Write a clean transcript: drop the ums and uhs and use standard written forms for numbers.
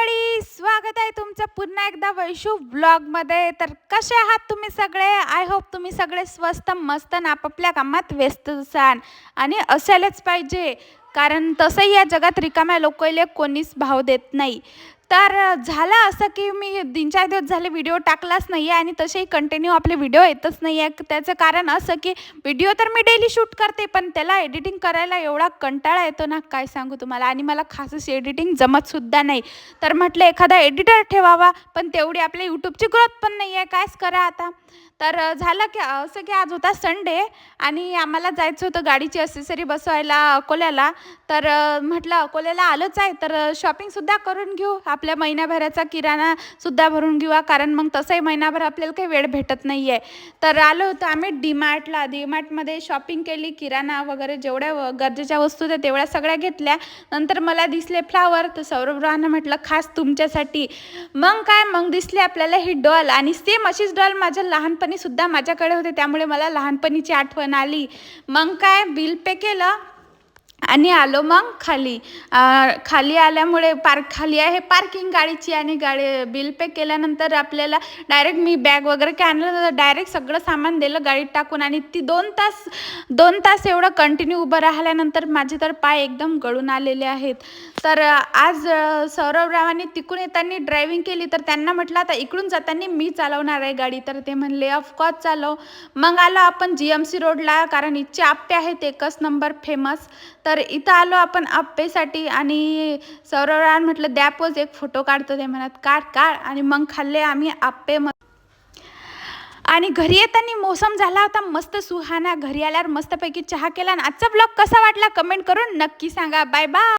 मंडळी, स्वागत आहे तुमचं पुन्हा एकदा वैशू ब्लॉगमध्ये. तर कसे आहात तुम्ही सगळे? आय होप तुम्ही सगळे स्वस्त मस्त आणि आपापल्या कामात व्यस्त असाल आणि असायलाच पाहिजे, कारण तसंही या जगात रिकाम्या लोकांना कोणीच भाव देत नाही. तर झालं असं की मी 3-4 दिवस झाले व्हिडिओ टाकलाच नाही आहे आणि तसेही कंटिन्यू आपले व्हिडिओ येतच नाही आहे. त्याचं कारण असं की व्हिडिओ तर मी डेली शूट करते, पण त्याला एडिटिंग करायला एवढा कंटाळा येतो ना, काय सांगू तुम्हाला. आणि मला खासच एडिटिंग जमतसुद्धा नाही. तर म्हटलं एखादा एडिटर ठेवावा, पण तेवढी आपल्या यूट्यूबची ग्रोथ पण नाही आहे, कायच करा आता. तर झालं की असं की आज होता संडे आणि आम्हाला जायचं होतं गाडीची ॲक्सेसरी बसवायला अकोल्याला. तर म्हटलं अकोल्याला आलोच आहे तर शॉपिंगसुद्धा करून घेऊ, आपल्या महिन्याभराचा किराणासुद्धा भरून घेऊ, कारण मग तसंही महिनाभर आपल्याला काही वेळ भेटत नाही आहे. तर आलो होतो आम्ही डीमार्टला. डीमार्टमध्ये शॉपिंग केली, किराणा वगैरे जेवढ्या गरजेच्या वस्तू त्या तेवढ्या सगळ्या घेतल्या. नंतर मला दिसले फ्लावर, तर सौरभरावांना म्हटलं खास तुमच्यासाठी. मग दिसली आपल्याला ही डॉल, आणि सेम अशीच डॉल माझ्या लहानपणीसुद्धा माझ्याकडे होते, त्यामुळे मला लहानपणीची आठवण आली. मग काय बिल पे केलं आणि आलो मग खाली. खाली आल्यामुळे खाली आहे पार्किंग गाडीची, आणि बिल पे केल्यानंतर आपल्याला डायरेक्ट मी बॅग वगैरे काय आणलं तर डायरेक्ट सगळं सामान दिलं गाडीत टाकून. आणि ती 2 तास एवढं कंटिन्यू उभं राहिल्यानंतर माझे तर पाय एकदम गळून आलेले आहेत. तर आज सौरभरावांनी तिकडून येताना ड्रायव्हिंग केली, तर त्यांना म्हटलं आता इकडून जाताना मी चालवणार आहे गाडी. तर ते म्हणले ऑफकोर्स चालव. मग आलो आपण GMC रोडला, कारण इथचे आप्पे आहेत एकच नंबर फेमस. तर इथं आलो आपण आप्पेसाठी, आणि सौरभरावांना म्हटलं द्या पोज, एक फोटो काढतो. ते म्हणत काढ. आणि मग खाल्ले आम्ही आप्पे. आणि घरी येताना मोसम झाला होता मस्त सुहाना. घरी आल्यावर मस्तपैकी चहा केला. आणि आजचा ब्लॉग कसा वाटला कमेंट करून नक्की सांगा. Bye bye.